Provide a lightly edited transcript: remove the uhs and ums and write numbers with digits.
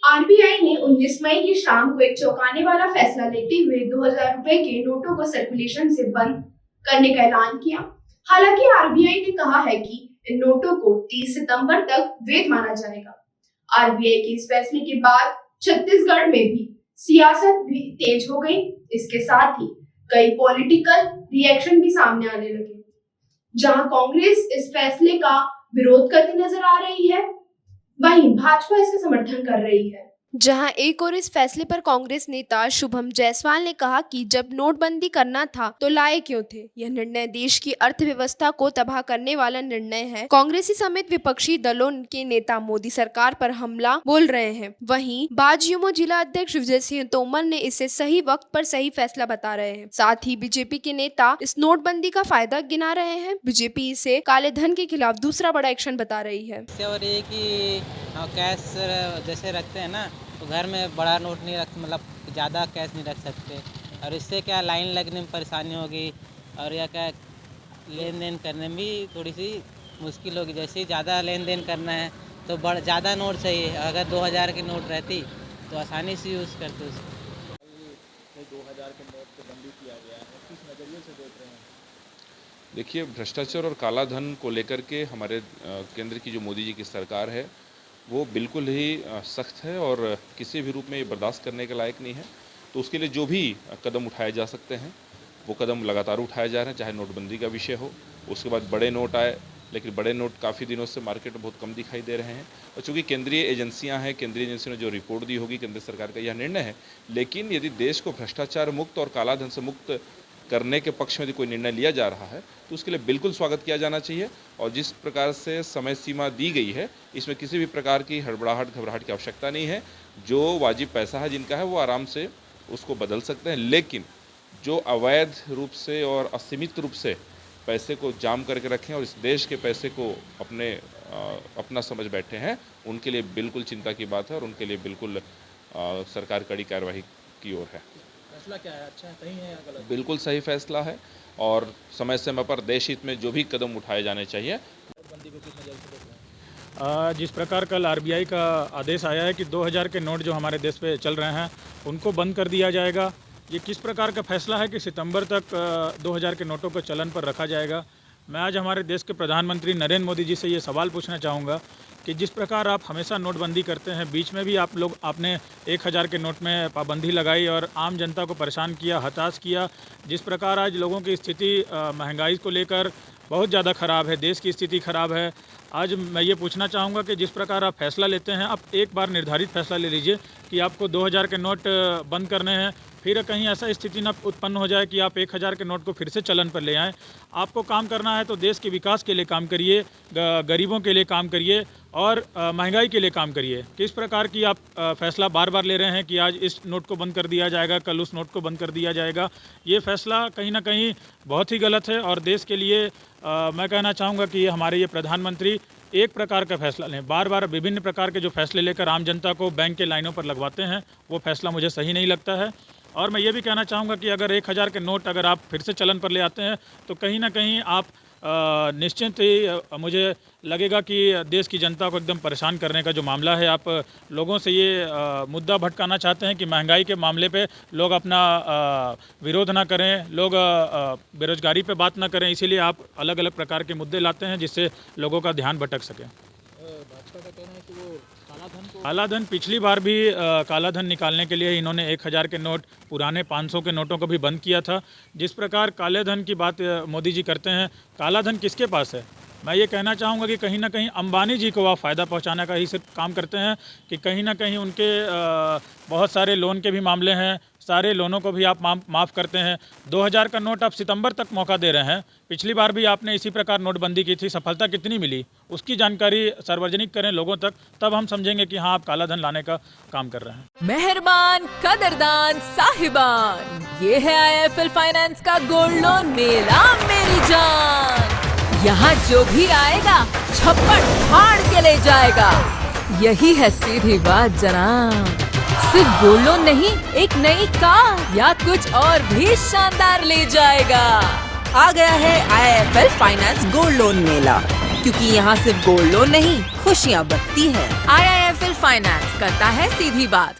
RBI ने 19 मई की शाम को एक चौंकाने वाला फैसला लेते हुए 2000 रुपए के नोटों को सर्कुलेशन से बंद करने का ऐलान किया। हालांकि आरबीआई ने कहा है कि इन नोटों को 30 सितंबर तक वैध माना जाएगा। आरबीआई के इस फैसले के बाद छत्तीसगढ़ में भी सियासत भी तेज हो गई। इसके साथ ही कई पॉलिटिकल रिएक्शन भी सामने आने लगे, जहां कांग्रेस इस फैसले का विरोध करती नजर आ रही है, वहीं भाजपा इसका समर्थन कर रही है। जहां एक और इस फैसले पर कांग्रेस नेता शुभम जायसवाल ने कहा कि जब नोटबंदी करना था तो लाए क्यों थे। यह निर्णय देश की अर्थव्यवस्था को तबाह करने वाला निर्णय है। कांग्रेसी समेत विपक्षी दलों के नेता मोदी सरकार पर हमला बोल रहे हैं। वहीं भाजयुमो जिला अध्यक्ष विजय सिंह तोमर ने इसे सही वक्त पर सही फैसला बता रहे हैं। साथ ही बीजेपी के नेता इस नोटबंदी का फायदा गिना रहे हैं। बीजेपी इसे काले धन के खिलाफ दूसरा बड़ा एक्शन बता रही है। और ये कि कैश जैसे रखते हैं ना, तो घर में बड़ा नोट नहीं रख, मतलब ज़्यादा कैश नहीं रख सकते, और इससे क्या लाइन लगने में परेशानी होगी, और या क्या लेन देन करने में भी थोड़ी सी मुश्किल होगी। जैसे ज़्यादा लेन देन करना है तो ज़्यादा नोट चाहिए। अगर 2000 की नोट रहती तो आसानी से यूज़ करते उसको। 2000 के नोट को बंदी किया गया है, किस नज़रिए से देख रहे हैं? देखिए, भ्रष्टाचार और काला धन को लेकर के हमारे केंद्र की जो मोदी जी की सरकार है वो बिल्कुल ही सख्त है और किसी भी रूप में ये बर्दाश्त करने के लायक नहीं है। तो उसके लिए जो भी कदम उठाए जा सकते हैं वो कदम लगातार उठाए जा रहे हैं, चाहे नोटबंदी का विषय हो, उसके बाद बड़े नोट आए, लेकिन बड़े नोट काफ़ी दिनों से मार्केट में बहुत कम दिखाई दे रहे हैं। और चूँकि केंद्रीय एजेंसियां हैं, केंद्रीय एजेंसियों ने जो रिपोर्ट दी होगी, केंद्र सरकार का यह निर्णय है। लेकिन यदि देश को भ्रष्टाचार मुक्त और काला धन से मुक्त करने के पक्ष में यदि कोई निर्णय लिया जा रहा है तो उसके लिए बिल्कुल स्वागत किया जाना चाहिए। और जिस प्रकार से समय सीमा दी गई है, इसमें किसी भी प्रकार की हड़बड़ाहट घबराहट की आवश्यकता नहीं है। जो वाजिब पैसा है जिनका है वो आराम से उसको बदल सकते हैं, लेकिन जो अवैध रूप से और असीमित रूप से पैसे को जाम करके रखें और इस देश के पैसे को अपना समझ बैठे हैं, उनके लिए बिल्कुल चिंता की बात है और उनके लिए बिल्कुल सरकार कड़ी कार्रवाई की ओर है। फैसला क्या है, अच्छा है, सही है या गलत? बिल्कुल सही फैसला है और समय समय पर देश हित में जो भी कदम उठाए जाने चाहिए। नोटबंदी को किस नज़र से देख रहे हैं? जिस प्रकार कल आरबीआई का आदेश आया है कि 2000 के नोट जो हमारे देश पे चल रहे हैं उनको बंद कर दिया जाएगा, ये किस प्रकार का फैसला है कि सितंबर तक 2000 के नोटों को चलन पर रखा जाएगा। मैं आज हमारे देश के प्रधानमंत्री नरेंद्र मोदी जी से ये सवाल पूछना चाहूँगा कि जिस प्रकार आप हमेशा नोटबंदी करते हैं, बीच में भी आपने 1000 के नोट में पाबंदी लगाई और आम जनता को परेशान किया, हताश किया। जिस प्रकार आज लोगों की स्थिति महंगाई को लेकर बहुत ज़्यादा ख़राब है, देश की स्थिति ख़राब है। आज मैं ये पूछना चाहूँगा कि जिस प्रकार आप फैसला लेते हैं, आप एक बार निर्धारित फैसला ले लीजिए कि आपको 2000 के नोट बंद करने हैं, फिर कहीं ऐसा स्थिति न उत्पन्न हो जाए कि आप 1000 के नोट को फिर से चलन पर ले आएँ। आपको काम करना है तो देश के विकास के लिए काम करिए, गरीबों के लिए काम करिए और महंगाई के लिए काम करिए। किस प्रकार की आप फैसला बार बार ले रहे हैं कि आज इस नोट को बंद कर दिया जाएगा, कल उस नोट को बंद कर दिया जाएगा, ये फैसला कहीं ना कहीं बहुत ही गलत है। और देश के लिए मैं कहना चाहूँगा कि हमारे ये प्रधानमंत्री एक प्रकार का फैसला लें, बार बार विभिन्न प्रकार के जो फैसले लेकर आम जनता को बैंक के लाइनों पर लगवाते हैं, वो फैसला मुझे सही नहीं लगता है। और मैं ये भी कहना चाहूँगा कि अगर 1000 के नोट अगर आप फिर से चलन पर ले आते हैं तो कहीं ना कहीं आप निश्चित ही मुझे लगेगा कि देश की जनता को एकदम परेशान करने का जो मामला है, आप लोगों से ये मुद्दा भटकाना चाहते हैं कि महंगाई के मामले पे लोग अपना विरोध ना करें, लोग बेरोजगारी पे बात ना करें, इसीलिए आप अलग अलग प्रकार के मुद्दे लाते हैं जिससे लोगों का ध्यान भटक सके। भाजपा का कहना है कि वो काला धन पिछली बार भी काला धन निकालने के लिए इन्होंने 1000 के नोट, पुराने 500 के नोटों को भी बंद किया था। जिस प्रकार काले धन की बात मोदी जी करते हैं, काला धन किसके पास है? मैं ये कहना चाहूँगा कि कहीं ना कहीं अंबानी जी को आप फ़ायदा पहुँचाने का ही सिर्फ काम करते हैं कि कहीं ना कहीं उनके बहुत सारे लोन के भी मामले हैं, सारे लोनों को भी आप माफ़ करते हैं। 2000 का नोट आप सितंबर तक मौका दे रहे हैं। पिछली बार भी आपने इसी प्रकार नोटबंदी की थी, सफलता कितनी मिली उसकी जानकारी सार्वजनिक करें लोगों तक, तब हम समझेंगे कि हाँ आप काला धन लाने का काम कर रहे हैं। मेहरबान, कदरदान, साहिबान, ये है IIFL फाइनेंस का गोल्ड लोन मेला मेरी जान। यहाँ जो भी आएगा छप्पड़ फाड़ के ले जाएगा, यही है सीधी बात जनाब। सिर्फ गोल्ड लोन नहीं, एक नई कार या कुछ और भी शानदार ले जाएगा। आ गया है IIFL फाइनेंस गोल्ड लोन मेला, क्योंकि यहाँ सिर्फ गोल्ड लोन नहीं खुशियाँ बरती है। IIFL फाइनेंस करता है सीधी बात।